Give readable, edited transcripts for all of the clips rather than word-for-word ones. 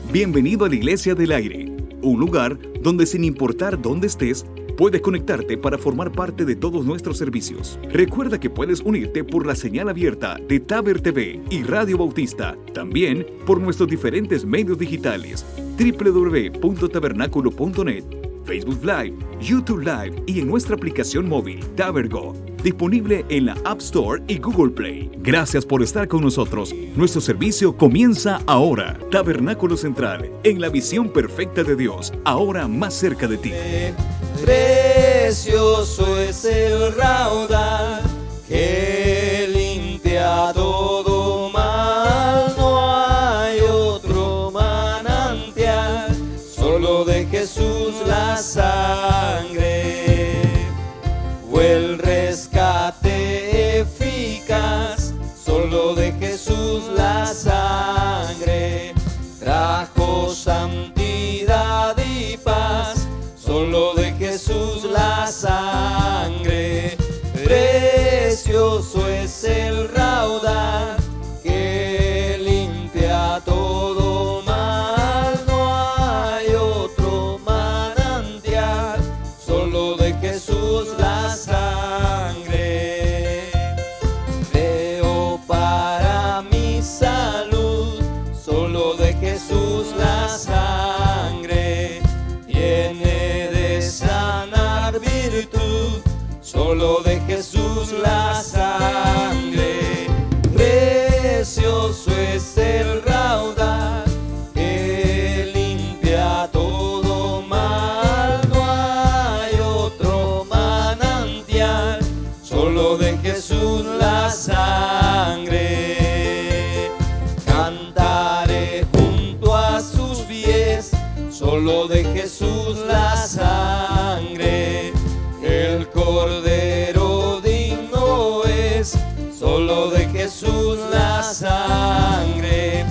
Bienvenido a la Iglesia del Aire, un lugar donde sin importar dónde estés, puedes conectarte para formar parte de todos nuestros servicios. Recuerda que puedes unirte por la señal abierta de Taber TV y Radio Bautista, también por nuestros diferentes medios digitales, www.tabernaculo.net, Facebook Live, YouTube Live y en nuestra aplicación móvil TaberGo, disponible en la App Store y Google Play. Gracias por estar con nosotros. Nuestro servicio comienza ahora. Tabernáculo Central, en la visión perfecta de Dios, ahora más cerca de ti. Precioso es el raudal que limpia todo mal. No hay otro manantial, solo de Jesús la sangre o el rescate eficaz. Solo de Jesús la sangre trajo santidad y paz. Solo de Jesús la sangre. Precioso es el raudal que limpia todo mal. No hay otro manantial, solo de Jesús la sangre. Veo para mi salud, solo de Jesús la sangre. Tiene de sanar virtud, solo de Jesús la sangre. Precioso es el raudal que limpia todo mal. No hay otro manantial, solo de Jesús la sangre. Cantaré junto a sus pies, solo de Jesús la sangre. El Cordero digno es, solo de Jesús la sangre.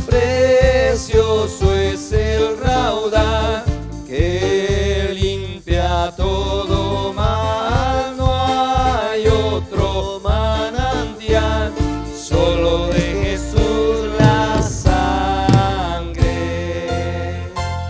Precioso es el raudal que limpia todo mal. No hay otro manantial, solo de Jesús la sangre.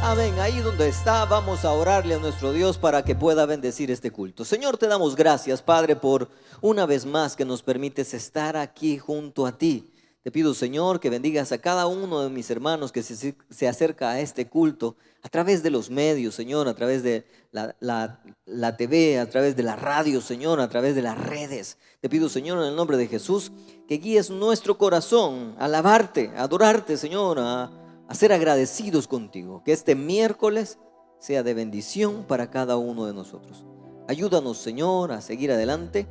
Amén. Ahí donde está, vamos a orarle a nuestro Dios para que pueda bendecir este culto. Señor, te damos gracias, Padre, por una vez más que nos permites estar aquí junto a ti. Te pido, Señor, que bendigas a cada uno de mis hermanos que se acerca a este culto a través de los medios, Señor, a través de la TV, a través de la radio, Señor, a través de las redes. Te pido, Señor, en el nombre de Jesús, que guíes nuestro corazón a alabarte, a adorarte, Señor, a ser agradecidos contigo. Que este miércoles sea de bendición para cada uno de nosotros. Ayúdanos, Señor, a seguir adelante.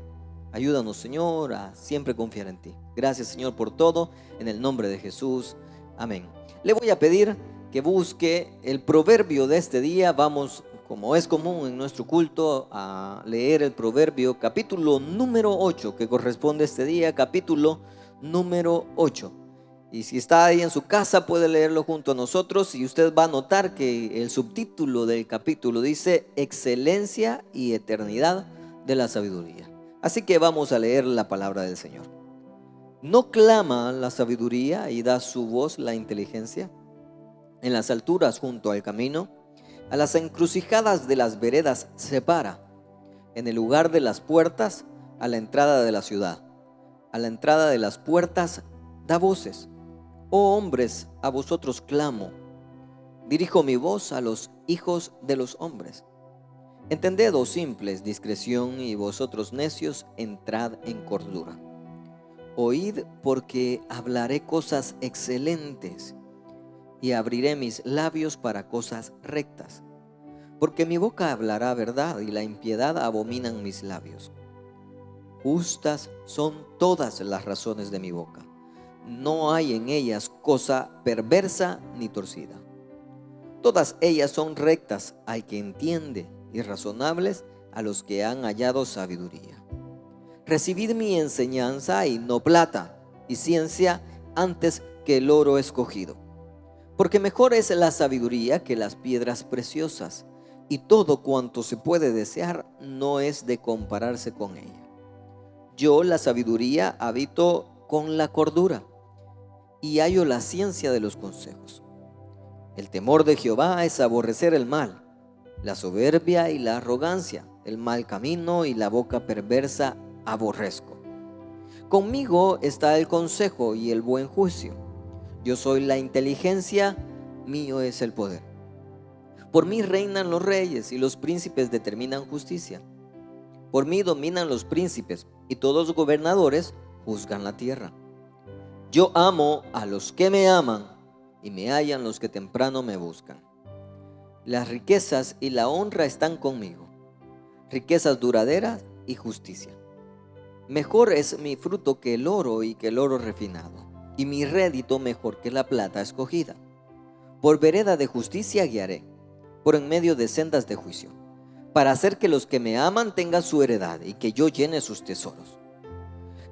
Ayúdanos, Señor, a siempre confiar en ti. Gracias, Señor, por todo, en el nombre de Jesús. Amén. Le voy a pedir que busque el proverbio de este día. Vamos, como es común en nuestro culto, a leer el proverbio capítulo número 8, que corresponde a este día, capítulo número 8. Y si está ahí en su casa, puede leerlo junto a nosotros. Y usted va a notar que el subtítulo del capítulo dice Excelencia y eternidad de la sabiduría. Así que vamos a leer la palabra del Señor. ¿No clama la sabiduría y da su voz la inteligencia? En las alturas junto al camino, a las encrucijadas de las veredas se para. En el lugar de las puertas, a la entrada de la ciudad. A la entrada de las puertas da voces. Oh hombres, a vosotros clamo. Dirijo mi voz a los hijos de los hombres. Entended, oh simples, discreción, y vosotros necios, entrad en cordura. Oíd, porque hablaré cosas excelentes, y abriré mis labios para cosas rectas. Porque mi boca hablará verdad, y la impiedad abominan mis labios. Justas son todas las razones de mi boca. No hay en ellas cosa perversa ni torcida. Todas ellas son rectas al que entiende, y razonables a los que han hallado sabiduría. Recibid mi enseñanza, y no plata, y ciencia antes que el oro escogido. Porque mejor es la sabiduría que las piedras preciosas, y todo cuanto se puede desear no es de compararse con ella. Yo, la sabiduría, habito con la cordura, y hallo la ciencia de los consejos. El temor de Jehová es aborrecer el mal, la soberbia y la arrogancia, el mal camino y la boca perversa aborrezco. Conmigo está el consejo y el buen juicio. Yo soy la inteligencia, mío es el poder. Por mí reinan los reyes y los príncipes determinan justicia. Por mí dominan los príncipes y todos los gobernadores juzgan la tierra. Yo amo a los que me aman y me hallan los que temprano me buscan. Las riquezas y la honra están conmigo, riquezas duraderas y justicia. Mejor es mi fruto que el oro y que el oro refinado, y mi rédito mejor que la plata escogida. Por vereda de justicia guiaré, por en medio de sendas de juicio, para hacer que los que me aman tengan su heredad y que yo llene sus tesoros.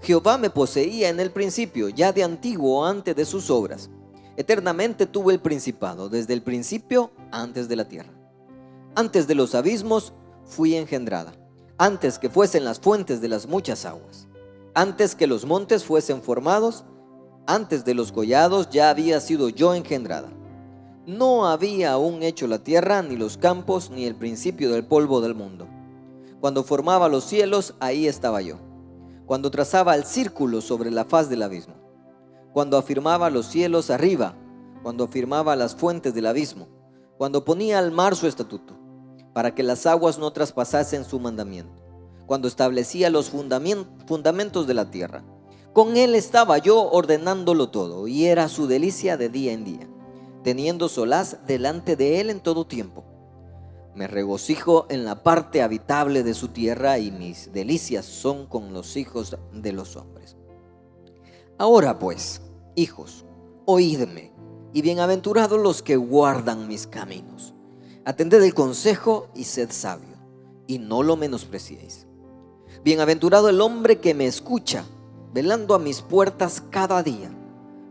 Jehová me poseía en el principio, ya de antiguo antes de sus obras. Eternamente tuve el principado, desde el principio antes de la tierra. Antes de los abismos fui engendrada, antes que fuesen las fuentes de las muchas aguas. Antes que los montes fuesen formados, antes de los collados ya había sido yo engendrada. No había aún hecho la tierra, ni los campos, ni el principio del polvo del mundo. Cuando formaba los cielos, ahí estaba yo. Cuando trazaba el círculo sobre la faz del abismo. Cuando afirmaba los cielos arriba. Cuando afirmaba las fuentes del abismo. Cuando ponía al mar su estatuto, para que las aguas no traspasasen su mandamiento. Cuando establecía los fundamentos de la tierra. Con él estaba yo ordenándolo todo, y era su delicia de día en día, teniendo solaz delante de él en todo tiempo. Me regocijo en la parte habitable de su tierra, y mis delicias son con los hijos de los hombres. Ahora pues, hijos, oídme, y bienaventurados los que guardan mis caminos. Atended el consejo y sed sabio, y no lo menospreciéis. Bienaventurado el hombre que me escucha, velando a mis puertas cada día,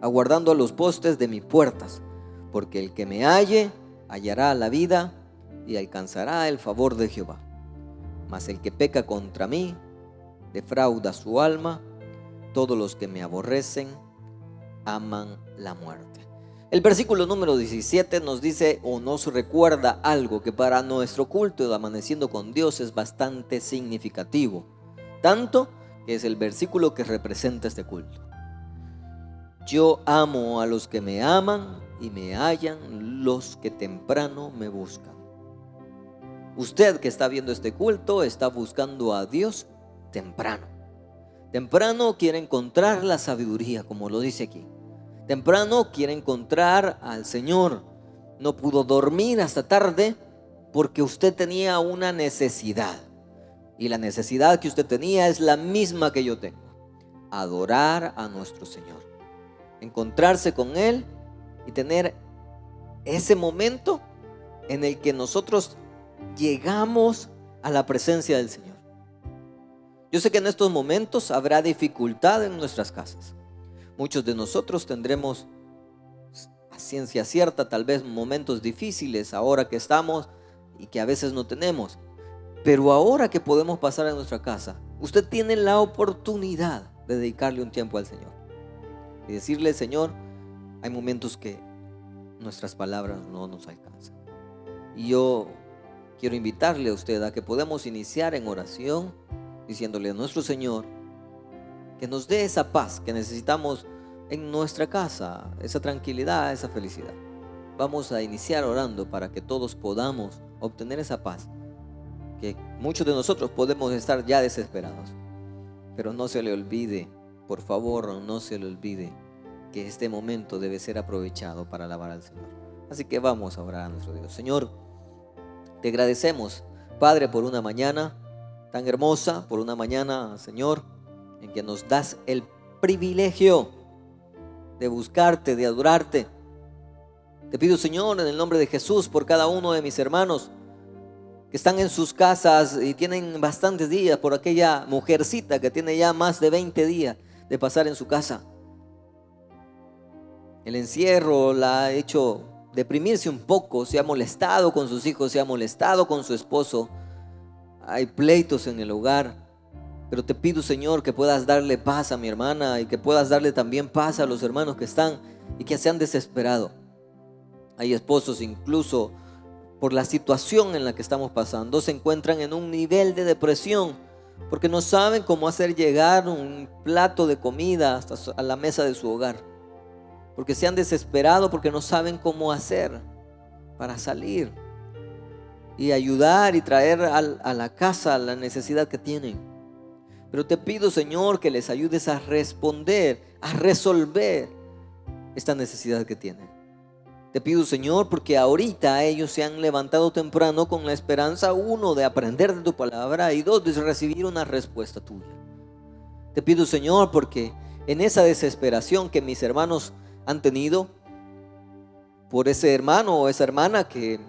aguardando a los postes de mis puertas, porque el que me halle hallará la vida y alcanzará el favor de Jehová. Mas el que peca contra mí defrauda su alma. Todos los que me aborrecen aman la muerte. El versículo número 17 nos dice o nos recuerda algo que para nuestro culto de Amaneciendo con Dios es bastante significativo, tanto que es el versículo que representa este culto. Yo amo a los que me aman y me hallan los que temprano me buscan. Usted que está viendo este culto está buscando a Dios temprano. Temprano quiere encontrar la sabiduría, como lo dice aquí. Temprano quiere encontrar al Señor. No pudo dormir hasta tarde porque usted tenía una necesidad. Y la necesidad que usted tenía es la misma que yo tengo. Adorar a nuestro Señor. Encontrarse con Él y tener ese momento en el que nosotros llegamos a la presencia del Señor. Yo sé que en estos momentos habrá dificultad en nuestras casas. Muchos de nosotros tendremos a ciencia cierta tal vez momentos difíciles ahora que estamos y que a veces no tenemos. Pero ahora que podemos pasar en nuestra casa, usted tiene la oportunidad de dedicarle un tiempo al Señor. Y decirle, Señor, hay momentos que nuestras palabras no nos alcanzan. Y yo quiero invitarle a usted a que podamos iniciar en oración diciéndole a nuestro Señor que nos dé esa paz que necesitamos en nuestra casa, esa tranquilidad, esa felicidad. Vamos a iniciar orando para que todos podamos obtener esa paz, que muchos de nosotros podemos estar ya desesperados. Pero no se le olvide, por favor, no se le olvide que este momento debe ser aprovechado para alabar al Señor. Así que vamos a orar a nuestro Dios. Señor, te agradecemos, Padre, por una mañana tan hermosa, por una mañana, Señor, en que nos das el privilegio de buscarte, de adorarte. Te pido, Señor, en el nombre de Jesús, por cada uno de mis hermanos que están en sus casas y tienen bastantes días, por aquella mujercita que tiene ya más de 20 días de pasar en su casa. El encierro la ha hecho deprimirse un poco, se ha molestado con sus hijos, se ha molestado con su esposo. Hay pleitos en el hogar, pero te pido, Señor, que puedas darle paz a mi hermana y que puedas darle también paz a los hermanos que están y que se han desesperado. Hay esposos incluso por la situación en la que estamos pasando, se encuentran en un nivel de depresión porque no saben cómo hacer llegar un plato de comida hasta a la mesa de su hogar, porque se han desesperado, porque no saben cómo hacer para salir y ayudar y traer a la casa la necesidad que tienen. Pero te pido, Señor, que les ayudes a responder, a resolver esta necesidad que tienen. Te pido, Señor, porque ahorita ellos se han levantado temprano con la esperanza, uno, de aprender de tu palabra, y dos, de recibir una respuesta tuya. Te pido, Señor, porque en esa desesperación que mis hermanos han tenido por ese hermano o esa hermana que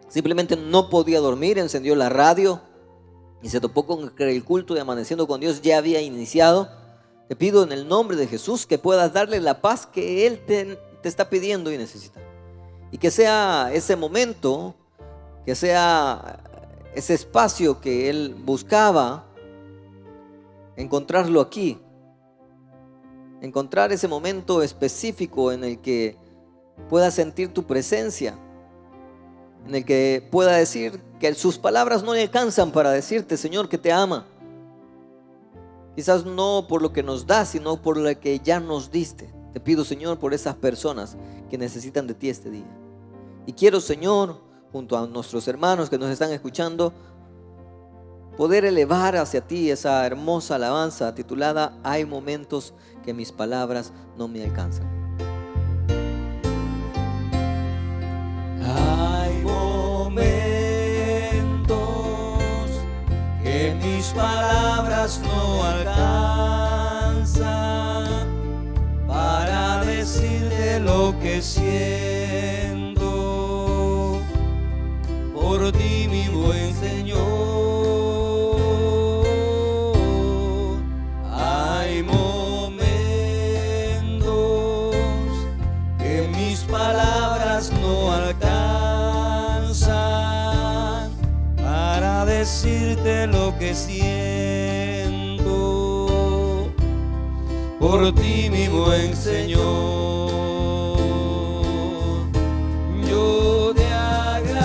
simplemente no podía dormir, encendió la radio y se topó con que el culto de Amaneciendo con Dios ya había iniciado, te pido en el nombre de Jesús que puedas darle la paz que Él te está pidiendo y necesita. Y que sea ese momento, que sea ese espacio que Él buscaba, encontrarlo aquí. Encontrar ese momento específico en el que pueda sentir tu presencia, en el que pueda decir que sus palabras no le alcanzan para decirte, Señor, que te ama. Quizás no por lo que nos das, sino por lo que ya nos diste. Te pido, Señor, por esas personas que necesitan de ti este día. Y quiero, Señor, junto a nuestros hermanos que nos están escuchando, poder elevar hacia ti esa hermosa alabanza titulada Hay momentos que mis palabras no me alcanzan. Hay momentos que mis palabras no alcanzan para decirte lo que siento por ti, mi buen Señor. Hay momentos que mis palabras no alcanzan para decirte lo que siento por ti, mi buen Señor. Yo te agradezco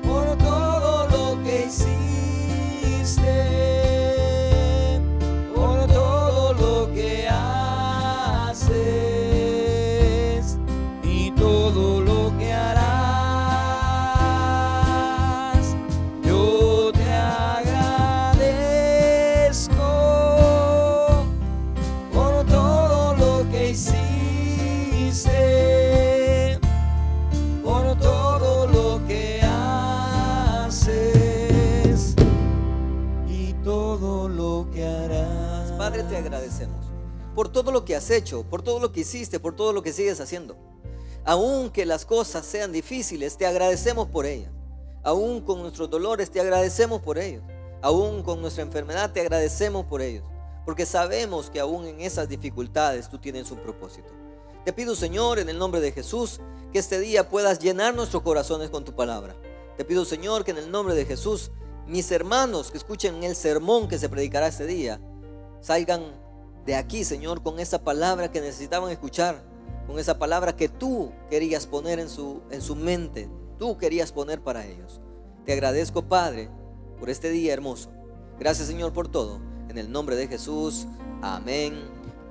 por todo lo que hiciste, por todo lo que haces y todo lo que harás. Yo te agradezco por todo lo que hiciste, por todo lo que haces y todo lo que harás. Padre, te agradecemos por todo lo que has hecho, por todo lo que hiciste, por todo lo que sigues haciendo. Aunque las cosas sean difíciles, te agradecemos por ellas. Aún con nuestros dolores, te agradecemos por ellos. Aún con nuestra enfermedad, te agradecemos por ellos. Porque sabemos que aún en esas dificultades tú tienes un propósito. Te pido, Señor, en el nombre de Jesús, que este día puedas llenar nuestros corazones con tu palabra. Te pido, Señor, que en el nombre de Jesús, mis hermanos que escuchen el sermón que se predicará este día, salgan de aquí, Señor, con esa palabra que necesitaban escuchar, con esa palabra que tú querías poner en su mente, tú querías poner para ellos. Te agradezco, Padre, por este día hermoso. Gracias, Señor, por todo. En el nombre de Jesús, amén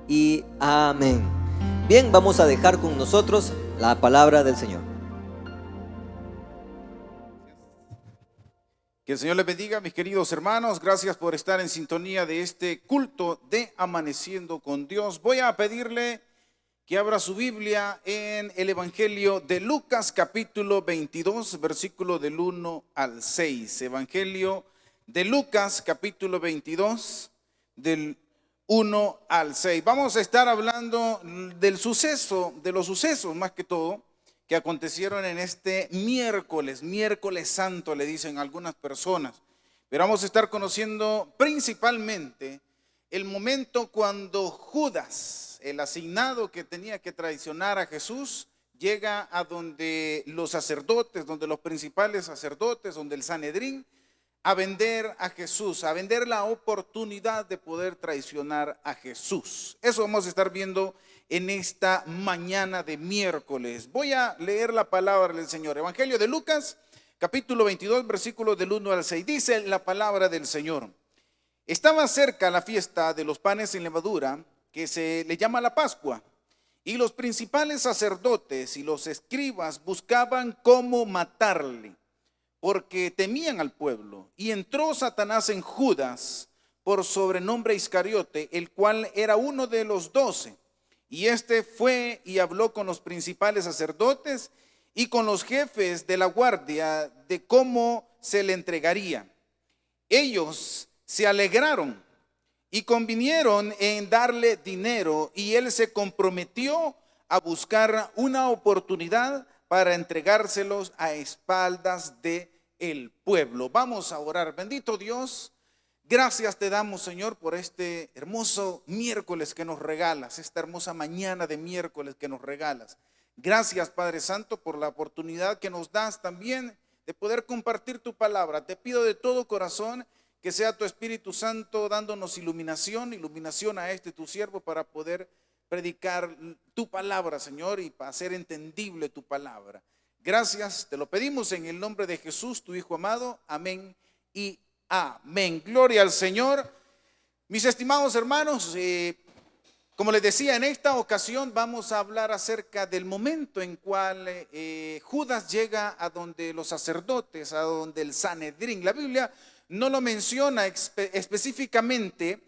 y amén. Bien, vamos a dejar con nosotros la palabra del Señor. Que el Señor les bendiga, mis queridos hermanos. Gracias por estar en sintonía de este culto de Amaneciendo con Dios. Voy a pedirle que abra su Biblia en el Evangelio de Lucas, capítulo 22, versículo del 1 al 6. Evangelio de Lucas, capítulo 22, del 1 al 6. Vamos a estar hablando del suceso, de los sucesos más que todo, que acontecieron en este miércoles santo, le dicen algunas personas. Pero vamos a estar conociendo principalmente el momento cuando Judas, el asignado que tenía que traicionar a Jesús, llega a donde los sacerdotes, donde los principales sacerdotes, donde el Sanedrín, a vender a Jesús, a vender la oportunidad de poder traicionar a Jesús. Eso vamos a estar viendo en esta mañana de miércoles. Voy a leer la palabra del Señor. Evangelio de Lucas, capítulo 22, versículos del 1 al 6. Dice la palabra del Señor. Estaba cerca la fiesta de los panes sin levadura, que se le llama la Pascua, y los principales sacerdotes y los escribas buscaban cómo matarle, porque temían al pueblo. Y entró Satanás en Judas, por sobrenombre Iscariote, el cual era uno de los 12. Y este fue y habló con los principales sacerdotes y con los jefes de la guardia de cómo se le entregaría. Ellos se alegraron y convinieron en darle dinero, y él se comprometió a buscar una oportunidad para entregárselos a espaldas de el pueblo. Vamos a orar. Bendito Dios, gracias te damos, Señor, por este hermoso miércoles que nos regalas, esta hermosa mañana de miércoles que nos regalas. Gracias, Padre Santo, por la oportunidad que nos das también de poder compartir tu palabra. Te pido de todo corazón que sea tu Espíritu Santo dándonos iluminación a este tu siervo para poder predicar tu palabra, Señor, y para hacer entendible tu palabra. Gracias, te lo pedimos en el nombre de Jesús, tu Hijo amado. Amén y amén. Gloria al Señor. Mis estimados hermanos, como les decía, en esta ocasión vamos a hablar acerca del momento en cual Judas llega a donde los sacerdotes, a donde el Sanedrín. La Biblia no lo menciona específicamente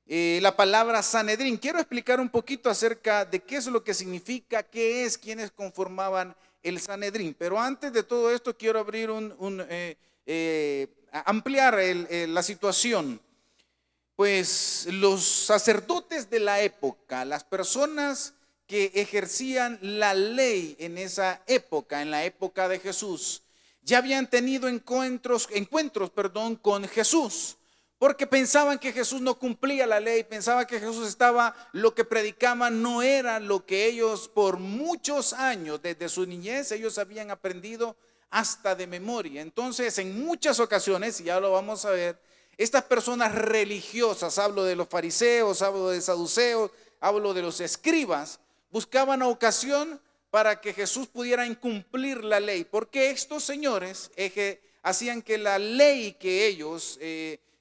la palabra Sanedrín. Quiero explicar un poquito acerca de qué es lo que significa, qué es, quiénes conformaban el Sanedrín. Pero antes de todo esto quiero abrir ampliar la situación. Pues los sacerdotes de la época, las personas que ejercían la ley en esa época, en la época de Jesús, ya habían tenido encuentros con Jesús, porque pensaban que Jesús no cumplía la ley, pensaban que Jesús lo que predicaban no era lo que ellos por muchos años, desde su niñez, ellos habían aprendido hasta de memoria. Entonces, en muchas ocasiones, y ya lo vamos a ver, estas personas religiosas, hablo de los fariseos, hablo de saduceos, hablo de los escribas, buscaban ocasión para que Jesús pudiera incumplir la ley, porque estos señores hacían que la ley que ellos,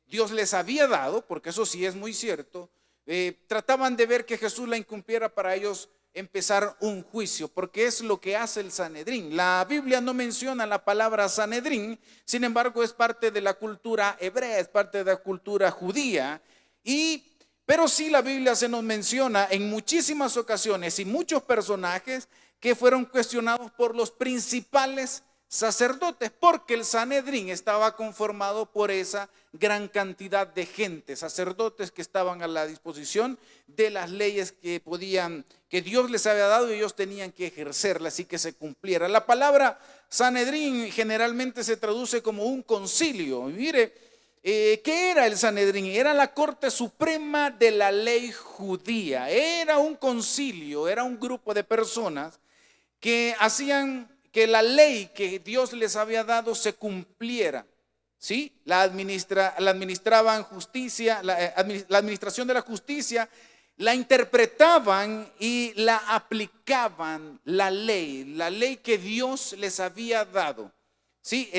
Dios les había dado, porque eso sí es muy cierto, trataban de ver que Jesús la incumpliera para ellos empezar un juicio, porque es lo que hace el Sanedrín. La Biblia no menciona la palabra Sanedrín, sin embargo es parte de la cultura hebrea, es parte de la cultura judía, pero sí la Biblia se nos menciona en muchísimas ocasiones y muchos personajes que fueron cuestionados por los principales sacerdotes, porque el Sanedrín estaba conformado por esa gran cantidad de gente, sacerdotes que estaban a la disposición de las leyes que Dios les había dado, y ellos tenían que ejercerlas y que se cumpliera. La palabra Sanedrín generalmente se traduce como un concilio. Y mire, ¿qué era el Sanedrín? Era la corte suprema de la ley judía. Era un concilio, era un grupo de personas que hacían que la ley que Dios les había dado se cumpliera. ¿Sí? La administraban justicia, la administración de la justicia, la interpretaban y la aplicaban la ley que Dios les había dado. ¿Sí?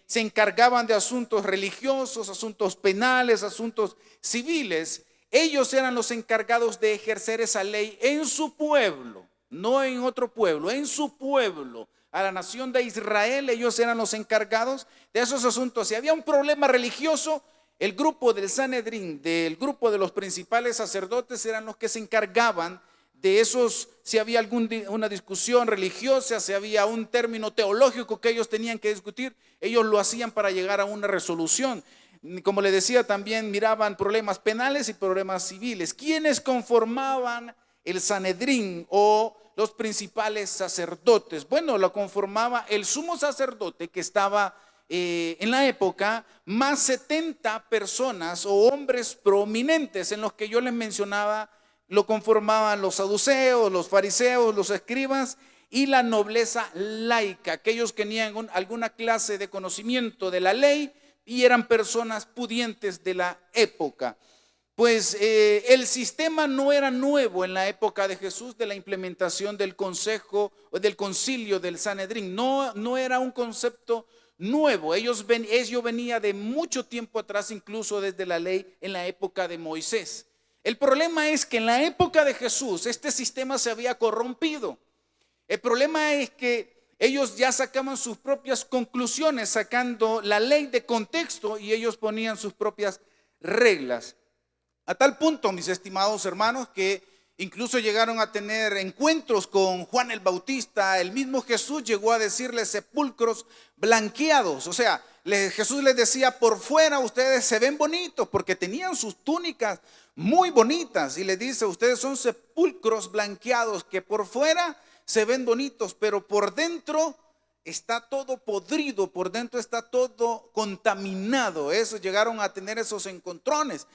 Se encargaban de asuntos religiosos, asuntos penales, asuntos civiles. Ellos eran los encargados de ejercer esa ley en su pueblo, no en otro pueblo, en su pueblo. A la nación de Israel, ellos eran los encargados de esos asuntos. Si había un problema religioso, el grupo del Sanedrín, del grupo de los principales sacerdotes, eran los que se encargaban de esos. Si había una discusión religiosa, si había un término teológico que ellos tenían que discutir, ellos lo hacían para llegar a una resolución. Como le decía, también miraban problemas penales y problemas civiles. ¿Quiénes conformaban el Sanedrín o los principales sacerdotes? Bueno, lo conformaba el sumo sacerdote que estaba en la época, más 70 personas o hombres prominentes. En los que yo les mencionaba, lo conformaban los saduceos, los fariseos, los escribas y la nobleza laica, aquellos que tenían alguna clase de conocimiento de la ley, y eran personas pudientes de la época. Pues el sistema no era nuevo en la época de Jesús, de la implementación del consejo o del concilio del Sanedrín. No era un concepto nuevo. Ello venía de mucho tiempo atrás, incluso desde la ley en la época de Moisés. El problema es que en la época de Jesús este sistema se había corrompido. El problema es que ellos ya sacaban sus propias conclusiones, sacando la ley de contexto, y ellos ponían sus propias reglas. A tal punto, mis estimados hermanos, que incluso llegaron a tener encuentros con Juan el Bautista. El mismo Jesús llegó a decirles sepulcros blanqueados. O sea, Jesús les decía: por fuera ustedes se ven bonitos, porque tenían sus túnicas muy bonitas. Y les dice: ustedes son sepulcros blanqueados, que por fuera se ven bonitos, pero por dentro está todo podrido, por dentro está todo contaminado. Eso, llegaron a tener esos encontrones.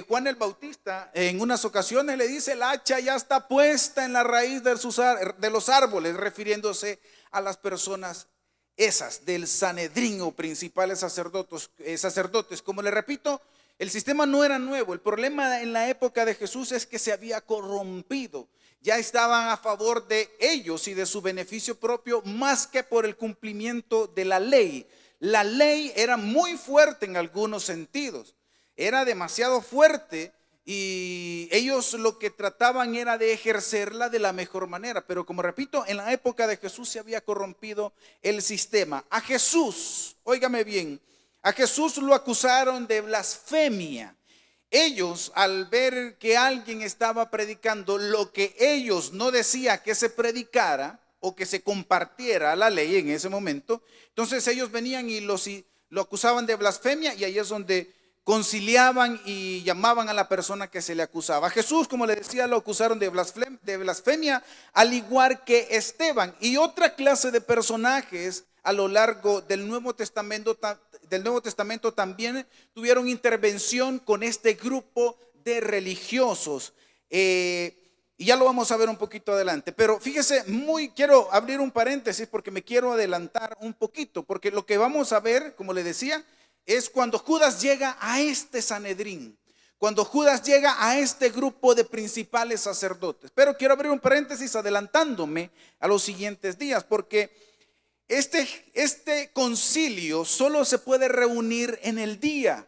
Juan el Bautista en unas ocasiones le dice: el hacha ya está puesta en la raíz de los árboles, refiriéndose a las personas esas del Sanedrín o principales sacerdotes. Como le repito, el sistema no era nuevo. El problema en la época de Jesús es que se había corrompido. Ya estaban a favor de ellos y de su beneficio propio, más que por el cumplimiento de la ley. La ley era muy fuerte en algunos sentidos. Era demasiado fuerte, y ellos lo que trataban era de ejercerla de la mejor manera. Pero como repito, en la época de Jesús se había corrompido el sistema. A Jesús, óigame bien, a Jesús lo acusaron de blasfemia. Ellos, al ver que alguien estaba predicando lo que ellos no decían que se predicara o que se compartiera la ley en ese momento, entonces ellos venían y lo acusaban de blasfemia, y ahí es donde conciliaban y llamaban a la persona que se le acusaba. A Jesús, como le decía, lo acusaron de blasfemia, al igual que Esteban y otra clase de personajes a lo largo del Nuevo Testamento. También tuvieron intervención con este grupo de religiosos. Y ya lo vamos a ver un poquito adelante. Pero fíjese, quiero abrir un paréntesis porque me quiero adelantar un poquito, porque lo que vamos a ver, como le decía, es cuando Judas llega a este Sanedrín, cuando Judas llega a este grupo de principales sacerdotes. Pero quiero abrir un paréntesis adelantándome a los siguientes días, porque este concilio solo se puede reunir en el día,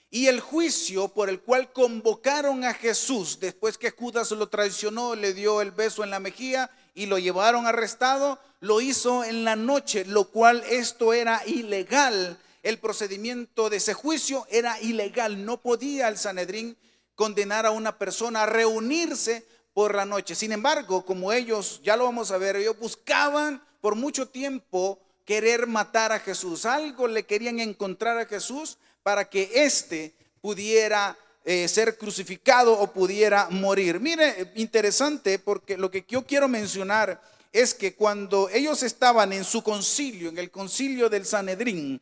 y el juicio por el cual convocaron a Jesús después que Judas lo traicionó, le dio el beso en la mejilla y lo llevaron arrestado, lo hizo en la noche, lo cual esto era ilegal. El procedimiento de ese juicio era ilegal. No podía el Sanedrín condenar a una persona a reunirse por la noche. Sin embargo, como ellos, ya lo vamos a ver, ellos buscaban por mucho tiempo querer matar a Jesús. Algo le querían encontrar a Jesús para que éste pudiera ser crucificado o pudiera morir. Mire, interesante, porque lo que yo quiero mencionar es que cuando ellos estaban en su concilio, en el concilio del Sanedrín,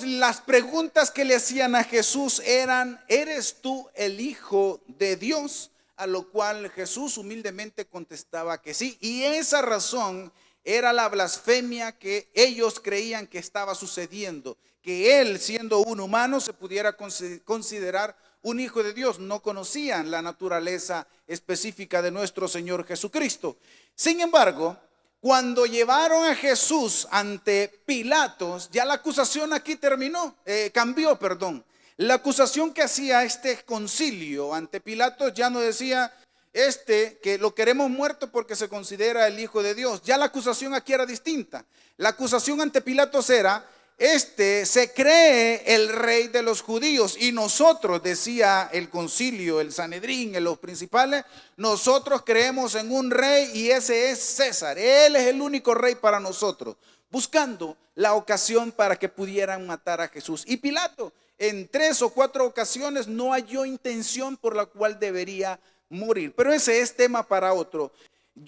las preguntas que le hacían a Jesús eran: ¿eres tú el Hijo de Dios? A lo cual Jesús humildemente contestaba que sí. Y esa razón era la blasfemia que ellos creían que estaba sucediendo, que él, siendo un humano, se pudiera considerar un hijo de Dios. No conocían la naturaleza específica de nuestro Señor Jesucristo. Sin embargo, cuando llevaron a Jesús ante Pilatos, ya la acusación aquí cambió. La acusación que hacía este concilio ante Pilatos ya no decía que lo queremos muerto porque se considera el Hijo de Dios. Ya la acusación aquí era distinta. La acusación ante Pilatos era: se cree el rey de los judíos, y nosotros, decía el concilio, el Sanedrín, los principales, nosotros creemos en un rey, y ese es César. Él es el único rey para nosotros, buscando la ocasión para que pudieran matar a Jesús. Y Pilato en 3 o 4 ocasiones no halló intención por la cual debería morir. Pero ese es tema para otro.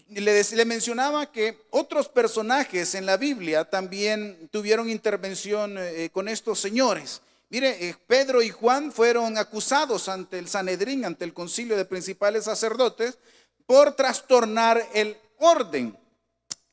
Le mencionaba que otros personajes en la Biblia también tuvieron intervención con estos señores. Mire, Pedro y Juan fueron acusados ante el Sanedrín, ante el concilio de principales sacerdotes, por trastornar el orden.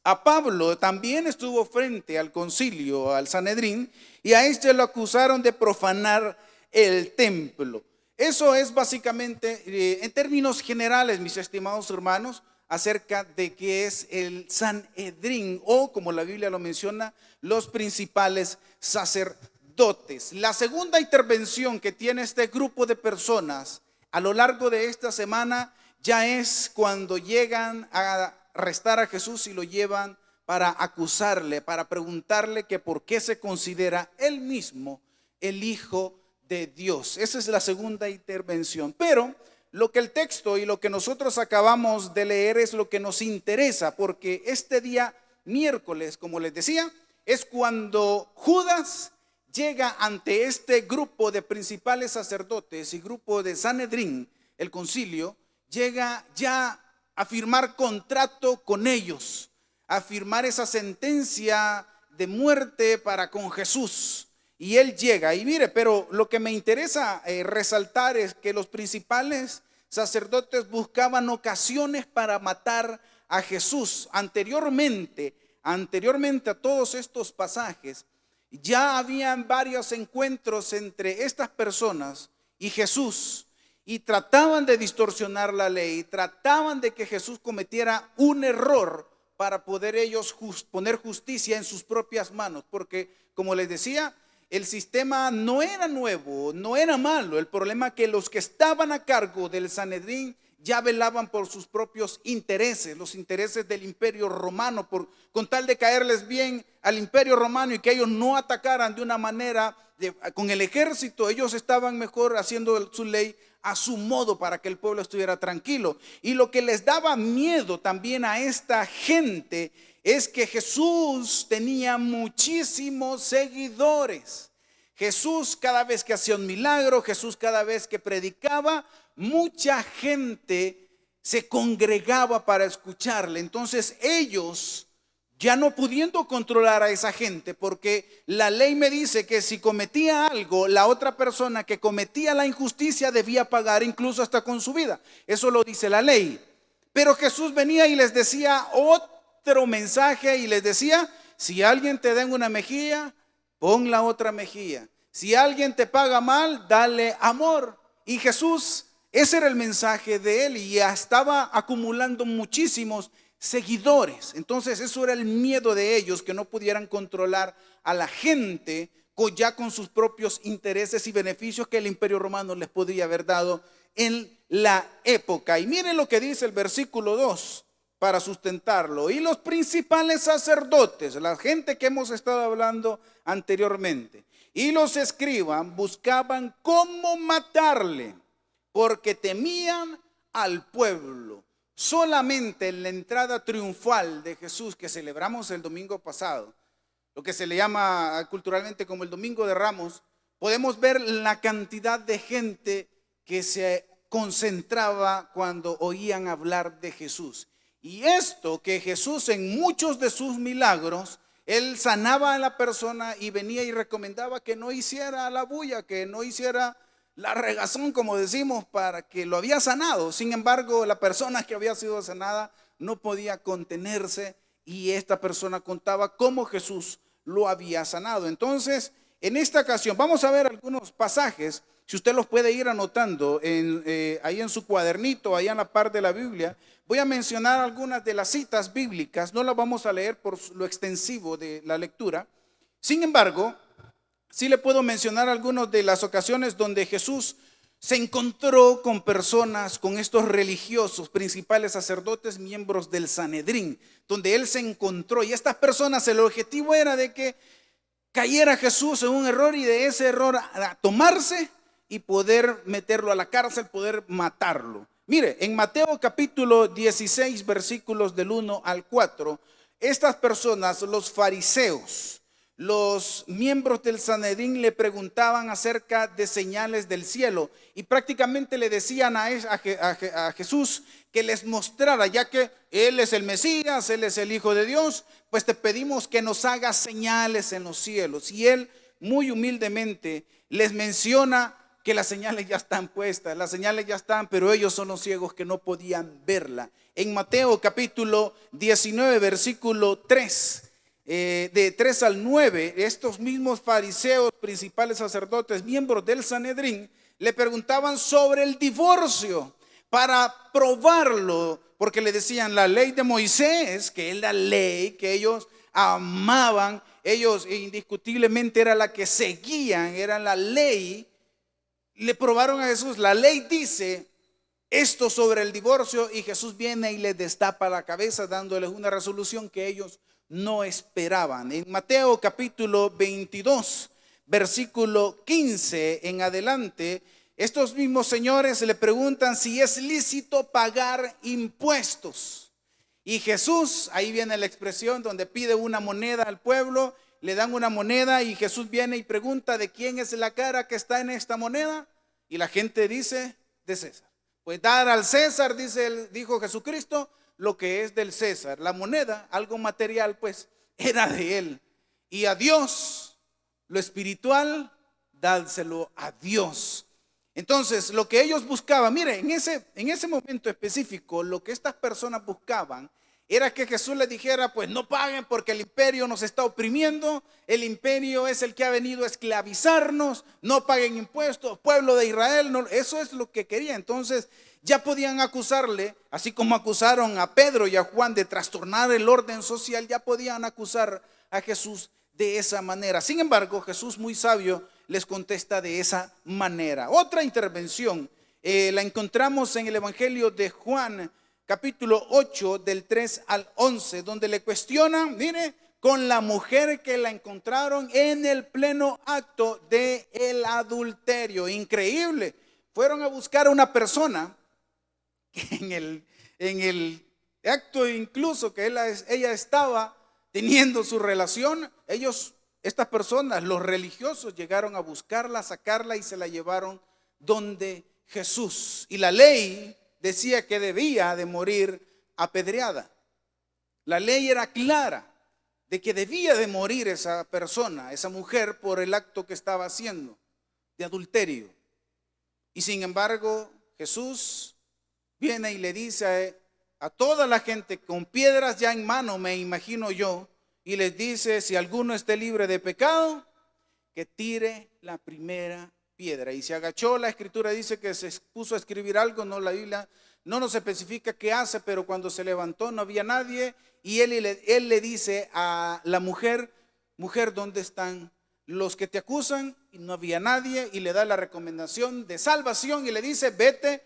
A Pablo también estuvo frente al concilio, al Sanedrín, y a este lo acusaron de profanar el templo. Eso es básicamente, en términos generales, mis estimados hermanos, acerca de qué es el Sanedrín, o como la Biblia lo menciona, los principales sacerdotes. La segunda intervención que tiene este grupo de personas a lo largo de esta semana ya es cuando llegan a arrestar a Jesús y lo llevan para acusarle, para preguntarle que por qué se considera él mismo el Hijo de Dios. Esa es la segunda intervención. Pero lo que el texto y lo que nosotros acabamos de leer es lo que nos interesa, porque este día miércoles, como les decía, es cuando Judas llega ante este grupo de principales sacerdotes y grupo de Sanedrín, el concilio, llega ya a firmar contrato con ellos, a firmar esa sentencia de muerte para con Jesús. Y él llega, y mire, pero lo que me interesa resaltar es que los principales sacerdotes buscaban ocasiones para matar a Jesús. Anteriormente a todos estos pasajes, ya habían varios encuentros entre estas personas y Jesús, y trataban de distorsionar la ley, trataban de que Jesús cometiera un error para poder ellos poner justicia en sus propias manos, porque como les decía, el sistema no era nuevo, no era malo. El problema es que los que estaban a cargo del Sanedrín ya velaban por sus propios intereses, los intereses del Imperio Romano, con tal de caerles bien al Imperio Romano y que ellos no atacaran de una manera con el ejército. Ellos estaban mejor haciendo su ley a su modo para que el pueblo estuviera tranquilo. Y lo que les daba miedo también a esta gente es que Jesús tenía muchísimos seguidores. Jesús cada vez que hacía un milagro, Jesús cada vez que predicaba, mucha gente se congregaba para escucharle. Entonces ellos, ya no pudiendo controlar a esa gente, porque la ley me dice que si cometía algo, la otra persona que cometía la injusticia debía pagar incluso hasta con su vida. Eso lo dice la ley. Pero Jesús venía y les decía otro mensaje y les decía: si alguien te da en una mejilla, pon la otra mejilla. Si alguien te paga mal, dale amor. Y Jesús, ese era el mensaje de él, y ya estaba acumulando muchísimos seguidores. Entonces eso era el miedo de ellos, que no pudieran controlar a la gente ya con sus propios intereses y beneficios que el Imperio Romano les podría haber dado en la época. Y miren lo que dice el versículo 2 para sustentarlo. Y los principales sacerdotes, la gente que hemos estado hablando anteriormente, y los escribas buscaban cómo matarle, porque temían al pueblo. Solamente en la entrada triunfal de Jesús que celebramos el domingo pasado, lo que se le llama culturalmente como el Domingo de Ramos, podemos ver la cantidad de gente que se concentraba cuando oían hablar de Jesús. Y esto que Jesús en muchos de sus milagros, él sanaba a la persona y venía y recomendaba que no hiciera la bulla, que no hiciera la regazón, como decimos, para que lo había sanado. Sin embargo, la persona que había sido sanada no podía contenerse, y esta persona contaba cómo Jesús lo había sanado. Entonces, en esta ocasión vamos a ver algunos pasajes. Si usted los puede ir anotando ahí en su cuadernito, ahí en la par de la Biblia, voy a mencionar algunas de las citas bíblicas. No las vamos a leer por lo extensivo de la lectura. Sin embargo, sí le puedo mencionar algunas de las ocasiones donde Jesús se encontró con personas, con estos religiosos, principales sacerdotes, miembros del Sanedrín, donde él se encontró. Y estas personas, el objetivo era de que cayera Jesús en un error, y de ese error a tomarse y poder meterlo a la cárcel, poder matarlo. Mire, en Mateo capítulo 16, versículos del 1 al 4, estas personas, los fariseos, los miembros del Sanedrín, le preguntaban acerca de señales del cielo, y prácticamente le decían a Jesús que les mostrara, ya que él es el Mesías, él es el Hijo de Dios, pues te pedimos que nos hagas señales en los cielos. Y él muy humildemente les menciona que las señales ya están puestas, las señales ya están, pero ellos son los ciegos que no podían verla. En Mateo capítulo 19, versículo 3, de 3 al 9, estos mismos fariseos, principales sacerdotes, miembros del Sanedrín, le preguntaban sobre el divorcio para probarlo, porque le decían la ley de Moisés, que es la ley que ellos amaban, ellos indiscutiblemente era la que seguían, era la ley. Le probaron a Jesús, la ley dice esto sobre el divorcio, y Jesús viene y les destapa la cabeza dándoles una resolución que ellos no esperaban. En Mateo capítulo 22, versículo 15 en adelante, estos mismos señores le preguntan si es lícito pagar impuestos. Y Jesús, ahí viene la expresión donde pide una moneda al pueblo, le dan una moneda y Jesús viene y pregunta de quién es la cara que está en esta moneda, y la gente dice de César. Pues dar al César, dijo Jesucristo, lo que es del César. La moneda, algo material, pues era de él. Y a Dios, lo espiritual, dárselo a Dios. Entonces, lo que ellos buscaban, mire, en ese momento específico, lo que estas personas buscaban era que Jesús les dijera, pues no paguen porque el imperio nos está oprimiendo, el imperio es el que ha venido a esclavizarnos, no paguen impuestos, pueblo de Israel, no, eso es lo que quería. Entonces ya podían acusarle, así como acusaron a Pedro y a Juan de trastornar el orden social, ya podían acusar a Jesús de esa manera. Sin embargo, Jesús, muy sabio, les contesta de esa manera. Otra intervención la encontramos en el Evangelio de Juan, capítulo 8, del 3 al 11, donde le cuestionan, mire, con la mujer que la encontraron en el pleno acto del adulterio. Increíble. Fueron a buscar a una persona que en el acto incluso que ella estaba teniendo su relación, estas personas, los religiosos, llegaron a buscarla, sacarla y se la llevaron donde Jesús. Y la ley decía que debía de morir apedreada. La ley era clara de que debía de morir esa persona, esa mujer, por el acto que estaba haciendo de adulterio. Y sin embargo, Jesús viene y le dice a toda la gente con piedras ya en mano, me imagino yo, y les dice, si alguno esté libre de pecado, que tire la primera piedra. Y se agachó, la escritura dice que se puso a escribir algo, no, la Biblia no nos especifica qué hace, pero cuando se levantó no había nadie, y él le dice a la mujer, mujer, ¿dónde están los que te acusan? Y no había nadie, y le da la recomendación de salvación y le dice, vete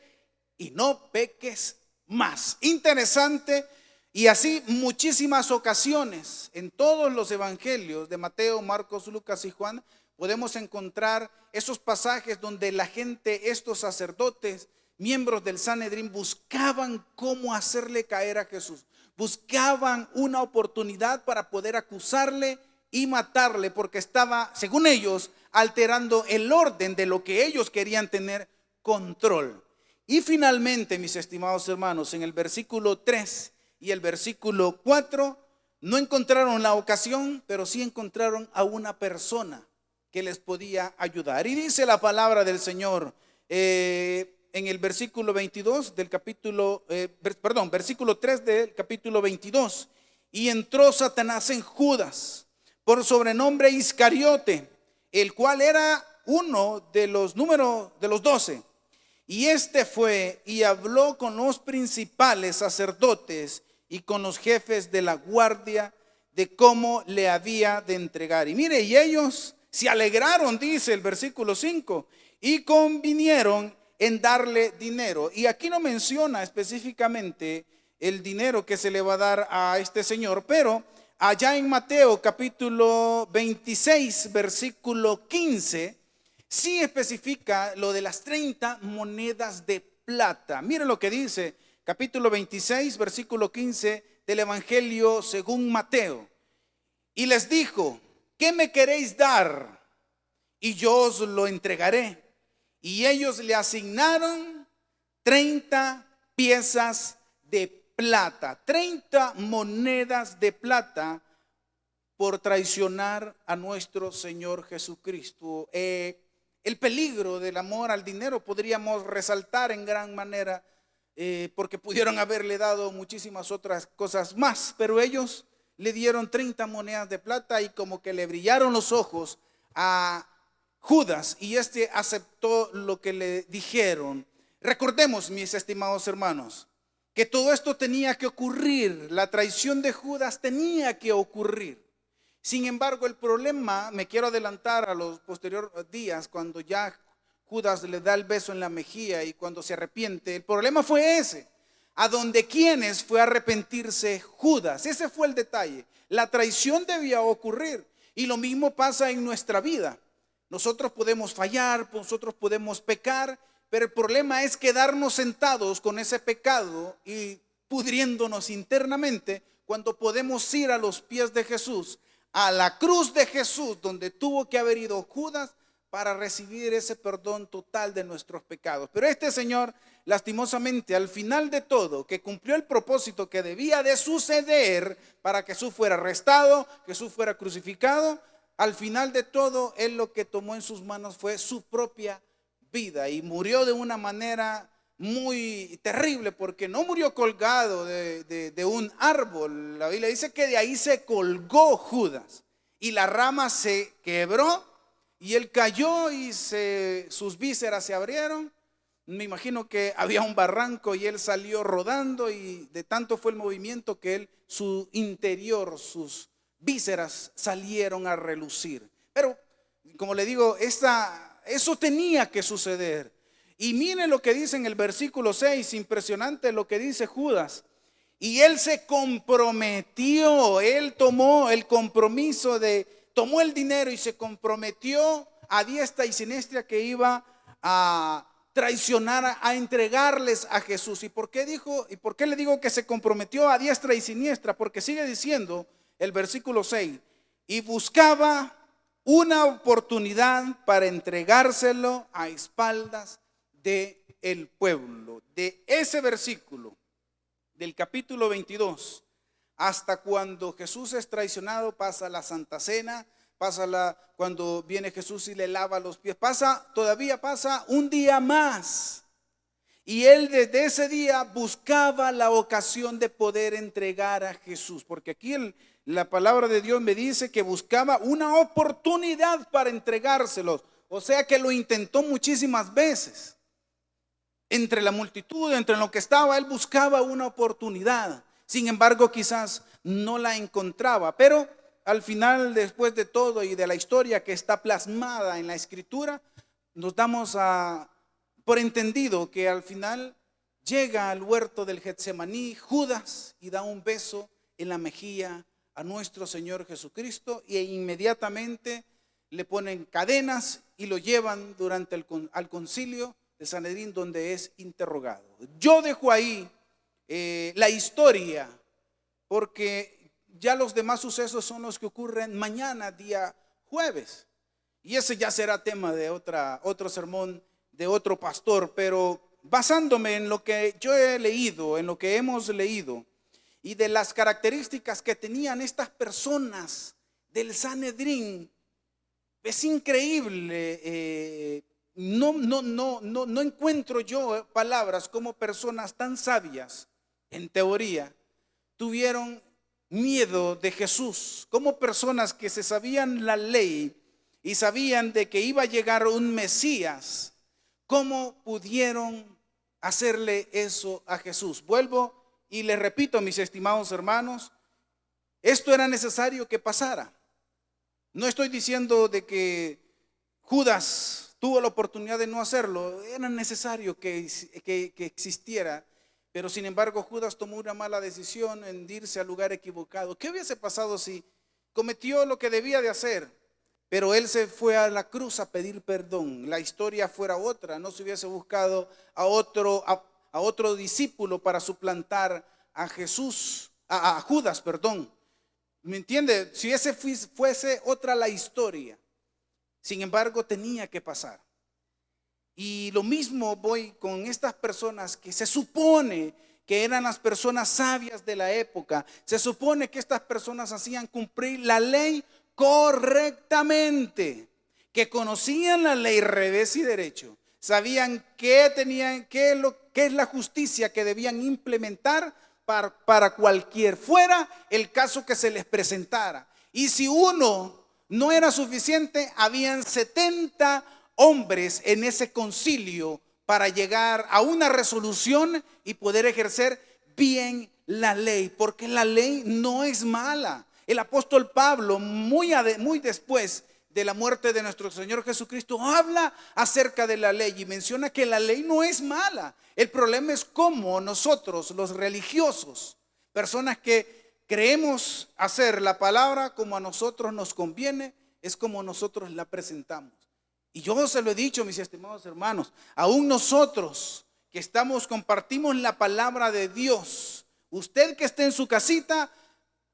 y no peques más. Interesante. Y así muchísimas ocasiones en todos los evangelios de Mateo, Marcos, Lucas y Juan podemos encontrar esos pasajes donde la gente, estos sacerdotes, miembros del Sanedrín, buscaban cómo hacerle caer a Jesús. Buscaban una oportunidad para poder acusarle y matarle, porque estaba, según ellos, alterando el orden de lo que ellos querían tener control. Y finalmente, mis estimados hermanos, en el versículo 3 y el versículo 4 no encontraron la ocasión, pero sí encontraron a una persona que les podía ayudar. Y dice la palabra del Señor en el versículo 22 del capítulo, versículo 3 del capítulo 22. Y entró Satanás en Judas, por sobrenombre Iscariote, el cual era uno de los 12. Y este fue y habló con los principales sacerdotes y con los jefes de la guardia de cómo le había de entregar. Y mire, y ellos se alegraron, dice el versículo 5, y convinieron en darle dinero. Y aquí no menciona específicamente el dinero que se le va a dar a este señor, pero allá en Mateo capítulo 26, versículo 15, sí especifica lo de las 30 monedas de plata. Miren lo que dice capítulo 26, versículo 15 del Evangelio según Mateo. Y les dijo, ¿qué me queréis dar? Y yo os lo entregaré. Y ellos le asignaron 30 piezas de plata, 30 monedas de plata por traicionar a nuestro Señor Jesucristo. el peligro del amor al dinero podríamos resaltar en gran manera, porque pudieron haberle dado muchísimas otras cosas más, pero ellos le dieron 30 monedas de plata y como que le brillaron los ojos a Judas y este aceptó lo que le dijeron. Recordemos, mis estimados hermanos, que todo esto tenía que ocurrir, la traición de Judas tenía que ocurrir. Sin embargo, el problema, me quiero adelantar a los posteriores días, cuando ya Judas le da el beso en la mejilla y cuando se arrepiente, el problema fue ese, a donde quienes fue a arrepentirse Judas. Ese fue el detalle. La traición debía ocurrir y lo mismo pasa en nuestra vida. Nosotros podemos fallar, nosotros podemos pecar, pero el problema es quedarnos sentados con ese pecado y pudriéndonos internamente cuando podemos ir a los pies de Jesús, a la cruz de Jesús, donde tuvo que haber ido Judas para recibir ese perdón total de nuestros pecados. Pero este señor, lastimosamente, al final de todo, que cumplió el propósito que debía de suceder para que Jesús fuera arrestado, que Jesús fuera crucificado, al final de todo, él lo que tomó en sus manos fue su propia vida y murió de una manera muy terrible, porque no murió colgado de un árbol. La Biblia dice que de ahí se colgó Judas y la rama se quebró y él cayó y sus vísceras se abrieron. Me imagino que había un barranco y él salió rodando y de tanto fue el movimiento que su interior, sus vísceras salieron a relucir. Pero como le digo, eso tenía que suceder. Y mire lo que dice en el versículo 6, impresionante lo que dice Judas. Y él se comprometió, él tomó el compromiso tomó el dinero y se comprometió a diestra y siniestra que iba a traicionar, a entregarles a Jesús. ¿Y por qué le digo que se comprometió a diestra y siniestra? Porque sigue diciendo el versículo 6, y buscaba una oportunidad para entregárselo a espaldas del pueblo. De ese versículo del capítulo 22 hasta cuando Jesús es traicionado, pasa la Santa Cena, cuando viene Jesús y le lava los pies, todavía pasa un día más. Y él desde ese día buscaba la ocasión de poder entregar a Jesús, porque aquí la palabra de Dios me dice que buscaba una oportunidad para entregárselos, o sea que lo intentó muchísimas veces. Entre la multitud, entre lo que estaba, él buscaba una oportunidad. Sin embargo, quizás no la encontraba, pero al final, después de todo y de la historia que está plasmada en la Escritura, nos damos por entendido que al final llega al huerto del Getsemaní Judas y da un beso en la mejilla a nuestro Señor Jesucristo e inmediatamente le ponen cadenas y lo llevan al concilio de Sanedrín, donde es interrogado. Yo dejo ahí la historia, porque ya los demás sucesos son los que ocurren mañana, día jueves, y ese ya será tema de otro sermón de otro pastor. Pero basándome en lo que yo he leído, en lo que hemos leído y de las características que tenían estas personas del Sanedrín, es increíble. No encuentro yo palabras como personas tan sabias, en teoría, tuvieron miedo de Jesús, como personas que se sabían la ley y sabían de que iba a llegar un Mesías. ¿Cómo pudieron hacerle eso a Jesús? Vuelvo y les repito, mis estimados hermanos, esto era necesario que pasara. No estoy diciendo de que Judas tuvo la oportunidad de no hacerlo, era necesario que existiera, pero sin embargo Judas tomó una mala decisión en irse al lugar equivocado. ¿Qué hubiese pasado si cometió lo que debía de hacer, pero él se fue a la cruz a pedir perdón? La historia fuera otra, no se hubiese buscado a otro discípulo para suplantar a Judas, perdón. ¿Me entiende? Si ese fuese otra la historia. Sin embargo, tenía que pasar. Y lo mismo voy con estas personas que se supone que eran las personas sabias de la época. Se supone que estas personas hacían cumplir la ley correctamente, que conocían la ley revés y derecho, sabían qué es la justicia que debían implementar para cualquier fuera el caso que se les presentara. Y si uno no era suficiente, habían 70 hombres en ese concilio para llegar a una resolución y poder ejercer bien la ley, porque la ley no es mala. El apóstol Pablo, muy después de la muerte de nuestro Señor Jesucristo, habla acerca de la ley y menciona que la ley no es mala. El problema es cómo nosotros, los religiosos, personas que creemos hacer la palabra como a nosotros nos conviene, es como nosotros la presentamos. Y yo se lo he dicho, mis estimados hermanos, aún nosotros que compartimos la palabra de Dios, usted que esté en su casita,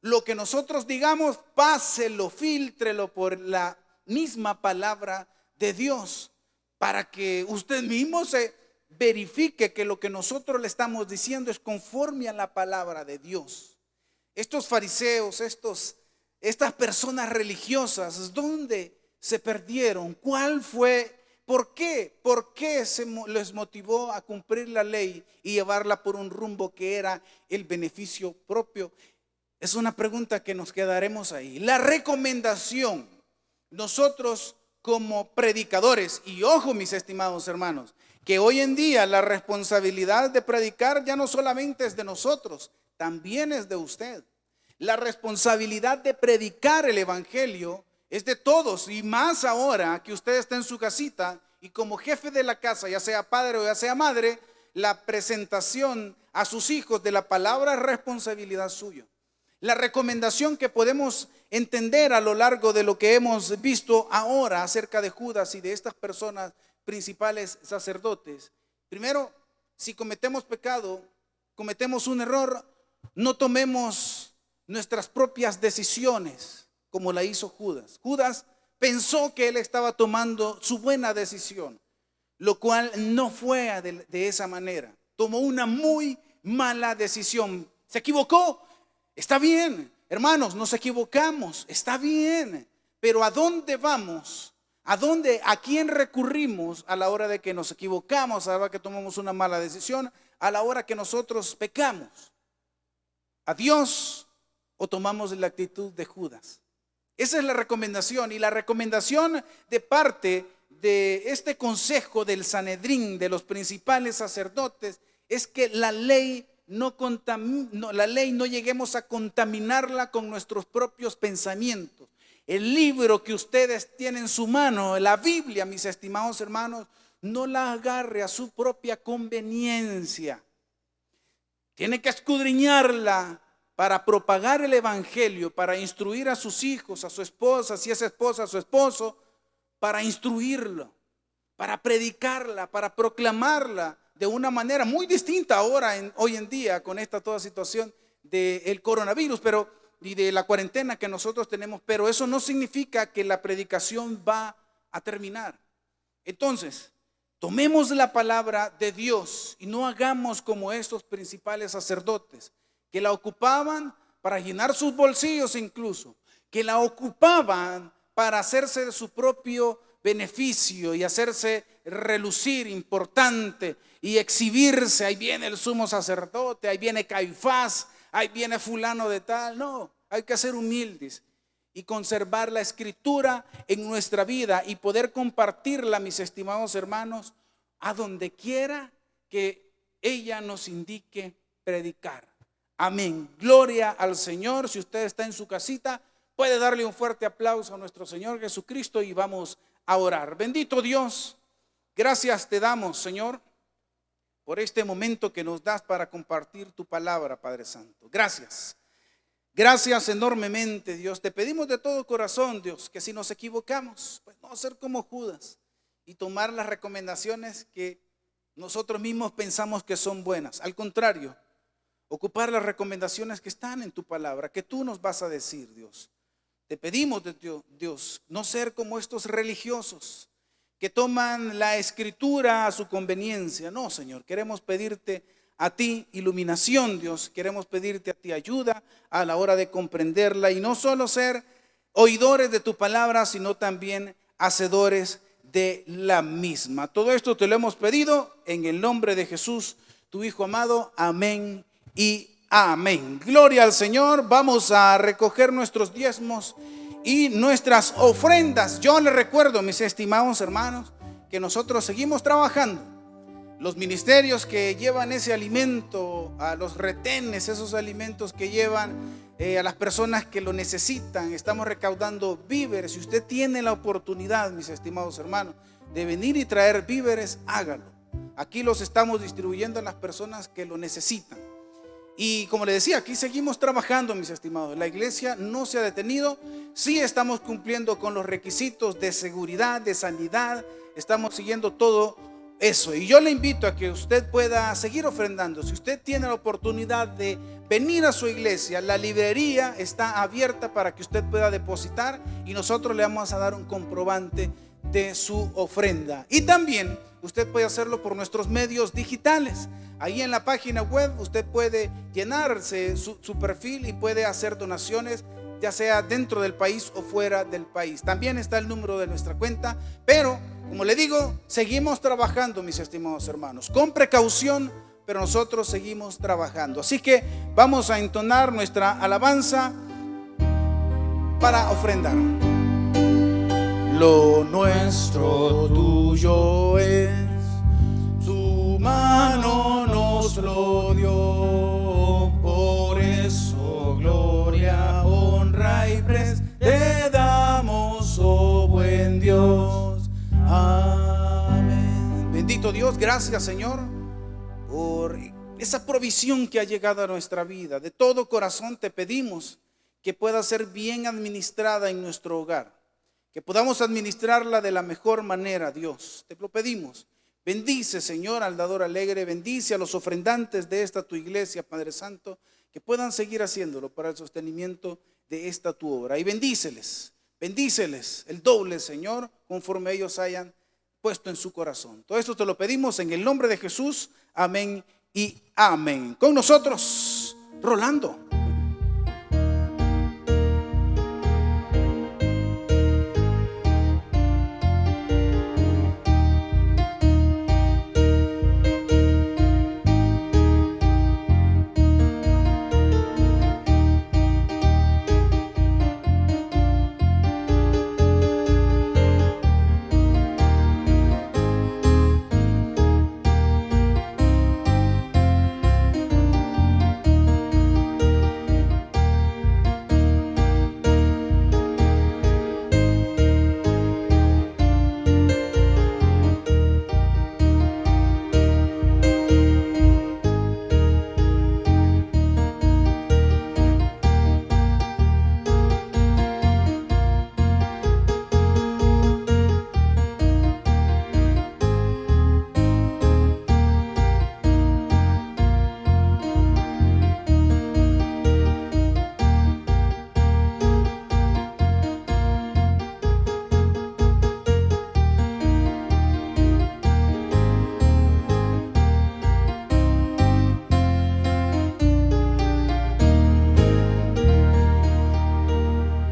lo que nosotros digamos, páselo, fíltrelo por la misma palabra de Dios, para que usted mismo se verifique que lo que nosotros le estamos diciendo es conforme a la palabra de Dios. Estos fariseos, estas personas religiosas, ¿dónde se perdieron? ¿Cuál fue? ¿Por qué? ¿Por qué les motivó a cumplir la ley y llevarla por un rumbo que era el beneficio propio? Es una pregunta que nos quedaremos ahí. La recomendación, nosotros como predicadores, y ojo mis estimados hermanos, que hoy en día la responsabilidad de predicar ya no solamente es de nosotros, también es de usted. La responsabilidad de predicar el evangelio es de todos, y más ahora que usted está en su casita y como jefe de la casa, ya sea padre o ya sea madre, la presentación a sus hijos de la palabra es responsabilidad suya. La recomendación que podemos entender a lo largo de lo que hemos visto ahora acerca de Judas y de estas personas principales sacerdotes. Primero, si cometemos pecado, cometemos un error, no tomemos nuestras propias decisiones como la hizo Judas. Judas pensó que él estaba tomando su buena decisión, lo cual no fue de esa manera. Tomó una muy mala decisión. ¿Se equivocó? Está bien, hermanos, nos equivocamos, está bien, pero ¿a dónde vamos? ¿A quién recurrimos a la hora de que nos equivocamos, a la hora que tomamos una mala decisión, a la hora que nosotros pecamos? ¿A Dios o tomamos la actitud de Judas? Esa es la recomendación, y la recomendación de parte de este consejo del Sanedrín, de los principales sacerdotes, es que la ley no lleguemos a contaminarla con nuestros propios pensamientos. El libro que ustedes tienen en su mano, la Biblia, mis estimados hermanos, no la agarre a su propia conveniencia. Tiene que escudriñarla para propagar el evangelio, para instruir a sus hijos, a su esposa, si es esposa, a su esposo, para instruirlo, para predicarla, para proclamarla de una manera muy distinta hoy en día con esta toda situación del coronavirus y de la cuarentena que nosotros tenemos, pero eso no significa que la predicación va a terminar. Entonces, tomemos la palabra de Dios y no hagamos como estos principales sacerdotes que la ocupaban para llenar sus bolsillos, incluso que la ocupaban para hacerse de su propio beneficio y hacerse relucir importante y exhibirse. Ahí viene el sumo sacerdote, ahí viene Caifás, ahí viene fulano de tal. No, hay que ser humildes y conservar la escritura en nuestra vida y poder compartirla, mis estimados hermanos, a donde quiera que ella nos indique predicar. Amén. Gloria al Señor. Si usted está en su casita, puede darle un fuerte aplauso a nuestro Señor Jesucristo y vamos a orar. Bendito Dios, gracias te damos, Señor, por este momento que nos das para compartir tu palabra, Padre Santo. Gracias. Gracias enormemente, Dios. Te pedimos de todo corazón, Dios, que si nos equivocamos, pues no ser como Judas y tomar las recomendaciones que nosotros mismos pensamos que son buenas. Al contrario, ocupar las recomendaciones que están en tu palabra, que tú nos vas a decir, Dios. Te pedimos, Dios, no ser como estos religiosos que toman la escritura a su conveniencia. No, Señor, queremos pedirte a ti iluminación, Dios. Queremos pedirte a ti ayuda a la hora de comprenderla y no solo ser oidores de tu palabra, sino también hacedores de la misma. Todo esto te lo hemos pedido en el nombre de Jesús, tu Hijo amado. Amén y amén. Gloria al Señor. Vamos a recoger nuestros diezmos y nuestras ofrendas. Yo les recuerdo, mis estimados hermanos, que nosotros seguimos trabajando. Los ministerios que llevan ese alimento a los retenes, esos alimentos que llevan a las personas que lo necesitan, estamos recaudando víveres. Si usted tiene la oportunidad, mis estimados hermanos, de venir y traer víveres, hágalo. Aquí los estamos distribuyendo a las personas que lo necesitan. Y como le decía, aquí seguimos trabajando, mis estimados. La iglesia no se ha detenido. Sí estamos cumpliendo con los requisitos de seguridad, de sanidad. Estamos siguiendo todo eso. Y yo le invito a que usted pueda seguir ofrendando. Si usted tiene la oportunidad de venir a su iglesia, la librería está abierta para que usted pueda depositar y nosotros le vamos a dar un comprobante de su ofrenda. Y también usted puede hacerlo por nuestros medios digitales. Ahí en la página web usted puede llenarse su perfil y puede hacer donaciones, ya sea dentro del país o fuera del país. También está el número de nuestra cuenta, pero como le digo, seguimos trabajando, mis estimados hermanos, con precaución, pero nosotros seguimos trabajando. Así que vamos a entonar nuestra alabanza para ofrendar. Lo nuestro tuyo es, su mano nos lo dio, por eso gloria, honra y pres te damos, oh buen Dios. Amén. Bendito Dios, gracias Señor por esa provisión que ha llegado a nuestra vida. De todo corazón te pedimos que pueda ser bien administrada en nuestro hogar, que podamos administrarla de la mejor manera, Dios. Te lo pedimos. Bendice, Señor, al dador alegre. Bendice a los ofrendantes de esta tu iglesia, Padre Santo, que puedan seguir haciéndolo para el sostenimiento de esta tu obra. Y bendíceles el doble, Señor, conforme ellos hayan puesto en su corazón. Todo esto te lo pedimos en el nombre de Jesús. Amén y amén. Con nosotros, Rolando.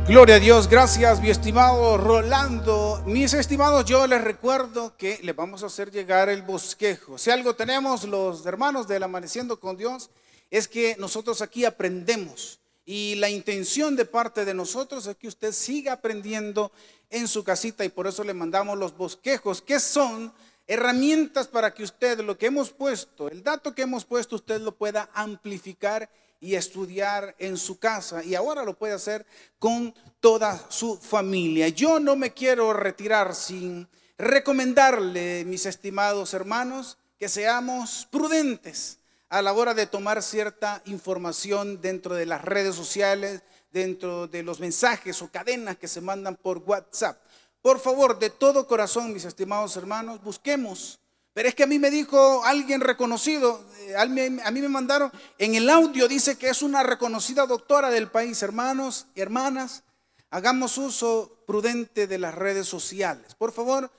Gloria a Dios, gracias mi estimado Rolando. Mis estimados, yo les recuerdo que le vamos a hacer llegar el bosquejo. Si algo tenemos los hermanos del Amaneciendo con Dios, es que nosotros aquí aprendemos. Y la intención de parte de nosotros es que usted siga aprendiendo en su casita, y por eso le mandamos los bosquejos, que son herramientas para que usted, lo que hemos puesto, el dato que hemos puesto, usted lo pueda amplificar y estudiar en su casa, y ahora lo puede hacer con toda su familia. Yo no me quiero retirar sin recomendarle, mis estimados hermanos, que seamos prudentes a la hora de tomar cierta información dentro de las redes sociales, dentro de los mensajes o cadenas que se mandan por WhatsApp. Por favor, de todo corazón, mis estimados hermanos, busquemos. Pero es que a mí me dijo alguien reconocido, a mí me mandaron, en el audio dice que es una reconocida doctora del país. Hermanos y hermanas, hagamos uso prudente de las redes sociales. Por favor,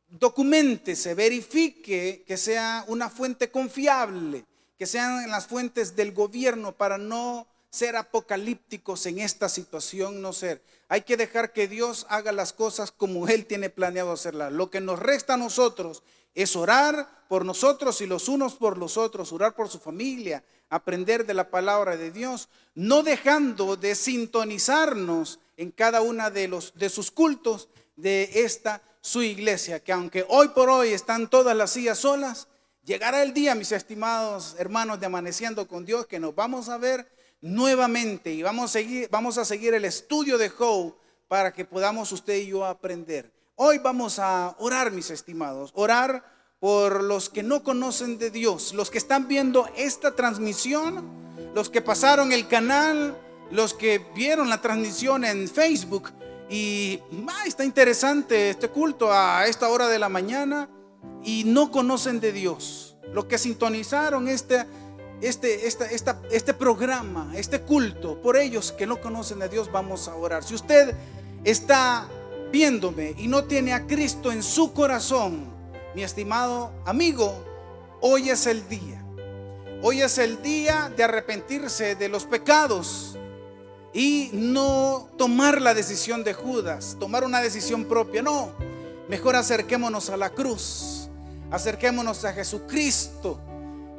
documéntese, verifique que sea una fuente confiable, que sean las fuentes del gobierno, para no ser apocalípticos en esta situación, no ser. Hay que dejar que Dios haga las cosas como Él tiene planeado hacerlas. Lo que nos resta a nosotros es orar por nosotros y los unos por los otros, orar por su familia, aprender de la palabra de Dios, no dejando de sintonizarnos en cada una de sus cultos de esta su iglesia, que aunque hoy por hoy están todas las sillas solas, llegará el día, mis estimados hermanos de Amaneciendo con Dios, que nos vamos a ver nuevamente y vamos a seguir el estudio de Job para que podamos usted y yo aprender. Hoy vamos a orar, mis estimados, orar por los que no conocen de Dios, los que están viendo esta transmisión, los que pasaron el canal, los que vieron la transmisión en Facebook y está interesante este culto a esta hora de la mañana y no conocen de Dios, los que sintonizaron este programa, este culto, por ellos que no conocen a Dios vamos a orar. Si usted está viéndome y no tiene a Cristo en su corazón, mi estimado amigo, hoy es el día. Hoy es el día de arrepentirse de los pecados y no tomar la decisión de Judas, tomar una decisión propia. No, mejor acerquémonos a la cruz, acerquémonos a Jesucristo,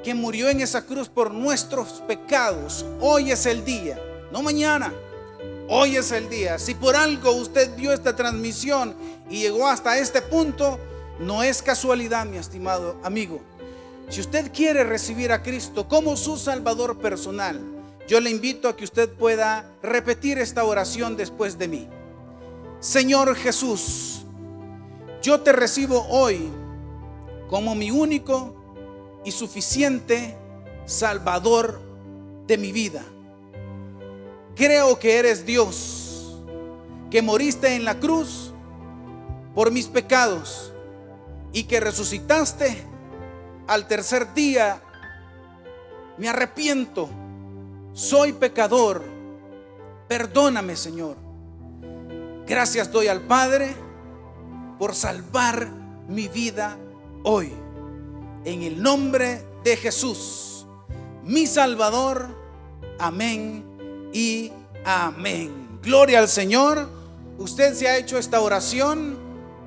que murió en esa cruz por nuestros pecados. Hoy es el día, no mañana. Hoy es el día. Si por algo usted vio esta transmisión y llegó hasta este punto, no es casualidad, mi estimado amigo. Si usted quiere recibir a Cristo como su Salvador personal, yo le invito a que usted pueda repetir esta oración después de mí. Señor Jesús, yo te recibo hoy como mi único y suficiente Salvador de mi vida. Creo que eres Dios, que moriste en la cruz por mis pecados y que resucitaste al tercer día. Me arrepiento, soy pecador, perdóname, Señor. Gracias doy al Padre por salvar mi vida hoy. En el nombre de Jesús, mi Salvador. Amén y amén. Gloria al Señor. Usted se ha hecho esta oración.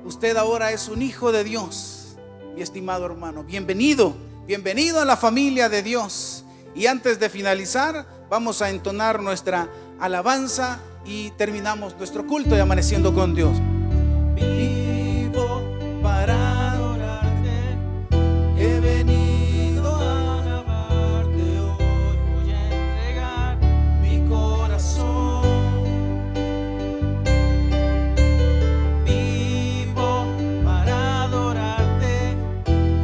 Usted ahora es un hijo de Dios, mi estimado hermano. Bienvenido, bienvenido a la familia de Dios. Y antes de finalizar, vamos a entonar nuestra alabanza y terminamos nuestro culto de Amaneciendo con Dios. Vivo para adorarte, he venido a alabarte hoy, voy a entregar mi corazón. Vivo para adorarte,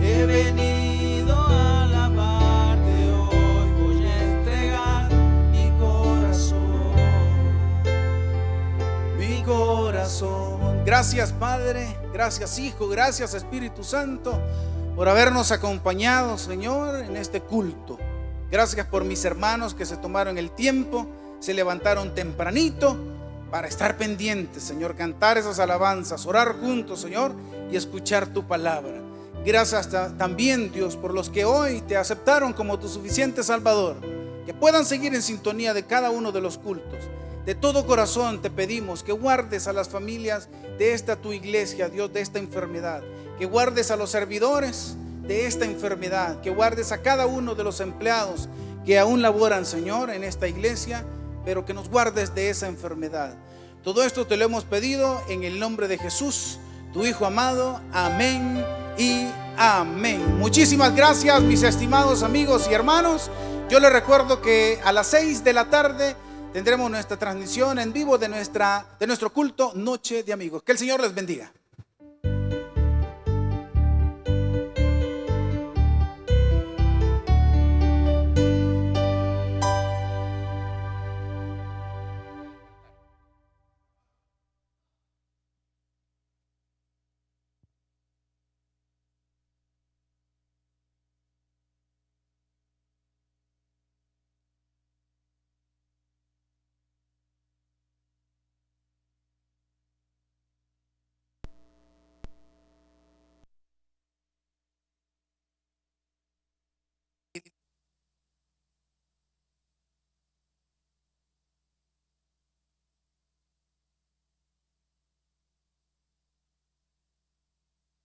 he venido a alabarte hoy, voy a entregar mi corazón, mi corazón. Gracias, Padre, gracias, Hijo, gracias, Espíritu Santo, por habernos acompañado, Señor, en este culto. Gracias por mis hermanos que se tomaron el tiempo, se levantaron tempranito para estar pendientes, Señor, cantar esas alabanzas, orar juntos, Señor, y escuchar tu palabra. Gracias también, Dios, por los que hoy te aceptaron como tu suficiente Salvador, que puedan seguir en sintonía de cada uno de los cultos. De todo corazón te pedimos que guardes a las familias de esta tu iglesia, Dios, de esta enfermedad, que guardes a los servidores de esta enfermedad, que guardes a cada uno de los empleados que aún laboran, Señor, en esta iglesia, pero que nos guardes de esa enfermedad. Todo esto te lo hemos pedido en el nombre de Jesús, tu Hijo amado. Amén y amén. Muchísimas gracias, mis estimados amigos y hermanos. Yo les recuerdo que a las 6 de la tarde tendremos nuestra transmisión en vivo de nuestro culto Noche de Amigos. Que el Señor les bendiga.